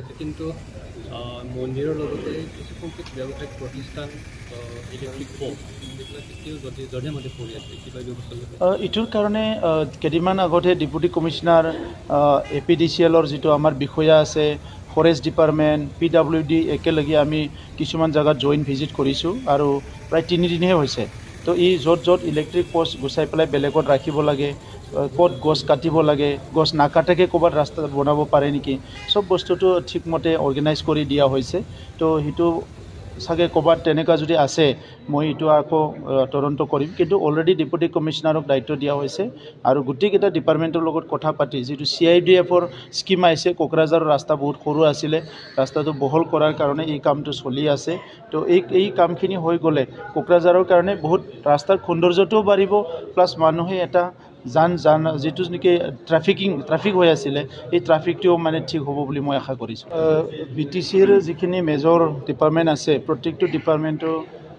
আছে, কিন্তু মন্দিৰৰ লগতে কিছু সংখ্যক ব্যৱসায়িক প্ৰতিষ্ঠান ইলেক্ট্ৰিক প'ষ্ট এইবিলাক এতিয়াও যধে মধে পৰি আছে, কিবা ব্যৱস্থা ল'ব? ইটোৰ কাৰণে কেইদিনমান আগতে ডেপুটি কমিশনাৰ APDCL যিটো আমাৰ বিষয়া আছে, ফৰেষ্ট ডিপাৰ্টমেণ্ট, PWD একেলগে আমি কিছুমান জেগাত জইণ্ট ভিজিট কৰিছোঁ আৰু প্ৰায় 3 দিনহে হৈছে। তো য'ত য'ত ইলেক্ট্ৰিক প'ষ্ট গুচাই পেলাই বেলেগত ৰাখিব লাগে, ক'ত গছ কাটিব লাগে, গছ নাকাটাকৈ ক'ৰবাত ৰাস্তা বনাব পাৰে নেকি, চব বস্তুটো ঠিকমতে অৰ্গেনাইজ কৰি দিয়া হৈছে। তো সেইটো চাগে ক'ৰবাত তেনেকুৱা যদি আছে মই এইটো আকৌ তদন্ত কৰিম, কিন্তু অলৰেডি ডেপুটি কমিশনাৰক দায়িত্ব দিয়া হৈছে আৰু গোটেইকেইটা ডিপাৰ্টমেণ্টৰ লগত কথা পাতি যিটো CIDF-ৰ স্কিম আহিছে, কোকৰাঝাৰৰ ৰাস্তা বহুত সৰু আছিলে, ৰাস্তাটো বহল কৰাৰ কাৰণে এই কামটো চলি আছে। তো এই কামখিনি হৈ গ'লে কোকৰাঝাৰৰ কাৰণে বহুত ৰাস্তাৰ সৌন্দৰ্যটোও বাঢ়িব, প্লাছ মানুহে এটা যিটো নেকি ট্ৰাফিক হৈ আছিলে এই ট্ৰাফিকটোও মানে ঠিক হ'ব বুলি মই আশা কৰিছোঁ। BTCৰ যিখিনি মেজৰ ডিপাৰ্টমেণ্ট আছে প্ৰত্যেকটো ডিপাৰ্টমেণ্টো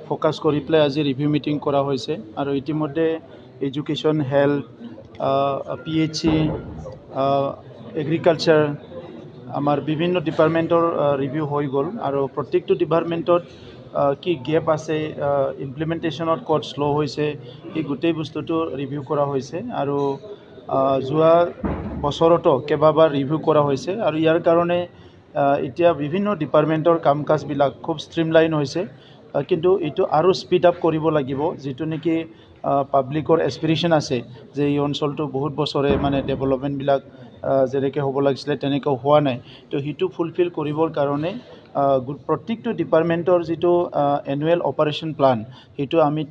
ফ'কাছ কৰি পেলাই আজি ৰিভিউ মিটিং কৰা হৈছে আৰু ইতিমধ্যে এডুকেশ্যন, হেল্থ, PHC, এগ্ৰিকালচাৰ, আমাৰ বিভিন্ন ডিপাৰ্টমেণ্টৰ ৰিভিউ হৈ গ'ল আৰু প্ৰত্যেকটো ডিপাৰ্টমেণ্টত কি গেপ আছে, ইমপ্লিমেণ্টেশ্যনত ক'ত শ্ল' হৈছে, এই গোটেই বস্তুটো ৰিভিউ কৰা হৈছে আৰু যোৱা বছৰতো কেইবাবাৰ ৰিভিউ কৰা হৈছে আৰু ইয়াৰ কাৰণে এতিয়া বিভিন্ন ডিপাৰ্টমেণ্টৰ কাম কাজবিলাক খুব ষ্ট্ৰীমলাইন হৈছে, কিন্তু এইটো আৰু স্পীড আপ কৰিব লাগিব। যিটো নেকি পাব্লিকৰ এছপিৰেশ্যন আছে যে এই অঞ্চলটো বহুত বছৰে মানে ডেভেলপমেণ্টবিলাক যেনেকৈ হ'ব লাগিছিলে তেনেকৈ হোৱা নাই, তো সেইটো ফুলফিল কৰিবৰ কাৰণে প্ৰত্যেকটো ডিপাৰ্টমেণ্টৰ যিটো এনুৱেল অপাৰেশ্যন প্লান সেইটো আমি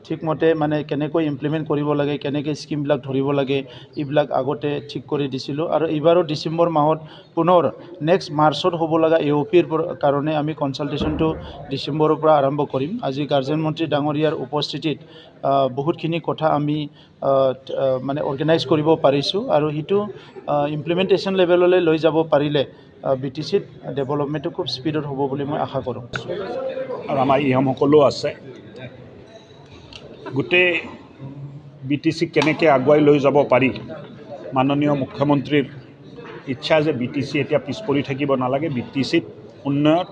ঠিকমতে মানে কেনেকৈ ইমপ্লিমেণ্ট কৰিব লাগে, কেনেকৈ স্কিমবিলাক ধৰিব লাগে, এইবিলাক আগতে ঠিক কৰি দিছিলোঁ আৰু এইবাৰো ডিচেম্বৰ মাহত পুনৰ নেক্সট মাৰ্চত হ'ব লগা AOPৰ কাৰণে আমি কনচালটেশ্যনটো ডিচেম্বৰৰ পৰা আৰম্ভ কৰিম। আজি গাৰ্জেন মন্ত্ৰী ডাঙৰীয়াৰ উপস্থিতিত বহুতখিনি কথা আমি মানে অৰ্গেনাইজ কৰিব পাৰিছোঁ আৰু সেইটো ইমপ্লিমেণ্টেশ্যন লেভেললৈ লৈ যাব পাৰিলে BTCত ডেভেলপমেণ্টটো খুব স্পীডত হ'ব বুলি মই আশা কৰোঁ। আৰু আমাৰ সকলো আছে, গোটেই BTC কেনেকৈ আগুৱাই লৈ যাব পাৰি, মাননীয় মুখ্যমন্ত্ৰীৰ ইচ্ছা যে BTC এতিয়া পিছ পৰি থাকিব নালাগে, BTCত উন্নয়ন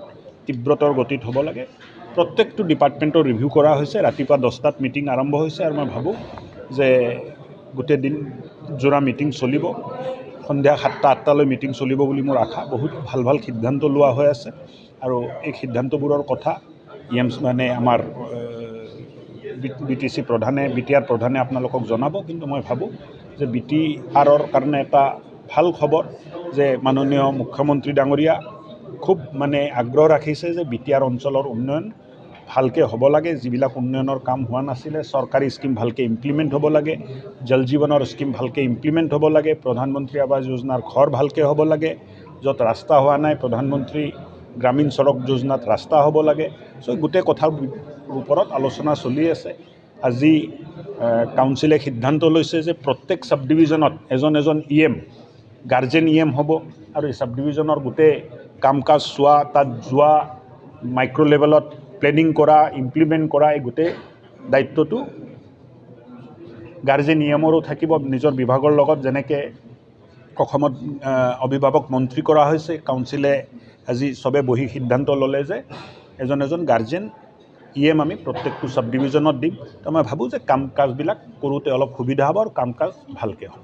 তীব্ৰতৰ গতিত হ'ব লাগে। প্ৰত্যেকটো ডিপাৰ্টমেণ্টৰ ৰিভিউ কৰা হৈছে, ৰাতিপুৱা 10টাত মিটিং আৰম্ভ হৈছে আৰু মই ভাবোঁ যে গোটেই দিন জোৰা মিটিং চলিব, সন্ধিয়া 7টা 8টালৈ মিটিং চলিব বুলি মোৰ আশা। বহুত ভাল ভাল সিদ্ধান্ত লোৱা হৈ আছে আৰু এই সিদ্ধান্তবোৰৰ কথা মানে আমাৰ BTR প্ৰধানে আপোনালোকক জনাব, কিন্তু মই ভাবোঁ যে BTRৰ কাৰণে এটা ভাল খবৰ যে মাননীয় মুখ্যমন্ত্ৰী ডাঙৰীয়া খুব মানে আগ্ৰহ ৰাখিছে যে BTR অঞ্চলৰ উন্নয়ন ভালকৈ হ'ব লাগে, যিবিলাক উন্নয়নৰ কাম হোৱা নাছিলে, চৰকাৰী স্কিম ভালকৈ ইমপ্লিমেণ্ট হ'ব লাগে, জল জীৱনৰ স্কিম ভালকৈ ইমপ্লিমেণ্ট হ'ব লাগে, প্ৰধানমন্ত্ৰী আৱাস যোজনাৰ ঘৰ ভালকৈ হ'ব লাগে, য'ত ৰাস্তা হোৱা নাই প্ৰধানমন্ত্ৰী গ্ৰামীণ সড়ক যোজনাত ৰাস্তা হ'ব লাগে। চ' গোটেই কথাৰ ওপৰত আলোচনা চলি আছে। আজি কাউন্সিলে সিদ্ধান্ত লৈছে যে প্ৰত্যেক চাব ডিভিজনত এজন গাৰ্জেন হ'ব আৰু এই চাব ডিভিজনৰ গোটেই কাম কাজ চোৱা, তাত যোৱা, মাইক্ৰ' লেভেলত প্লেনিং কৰা, ইমপ্লিমেণ্ট কৰা, এই গোটেই দায়িত্বটো গাৰ্জেন থাকিব নিজৰ বিভাগৰ লগত। যেনেকৈ অসমত অভিভাৱক মন্ত্ৰী কৰা হৈছে, কাউন্সিলে আজি চবে বহি সিদ্ধান্ত ল'লে যে এজন গাৰ্জেন আমি প্ৰত্যেকটো চাব ডিভিজনত দিম। তো মই ভাবোঁ যে কাম কাজবিলাক কৰোঁতে অলপ সুবিধা হ'ব আৰু কাম কাজ ভালকৈ হ'ব।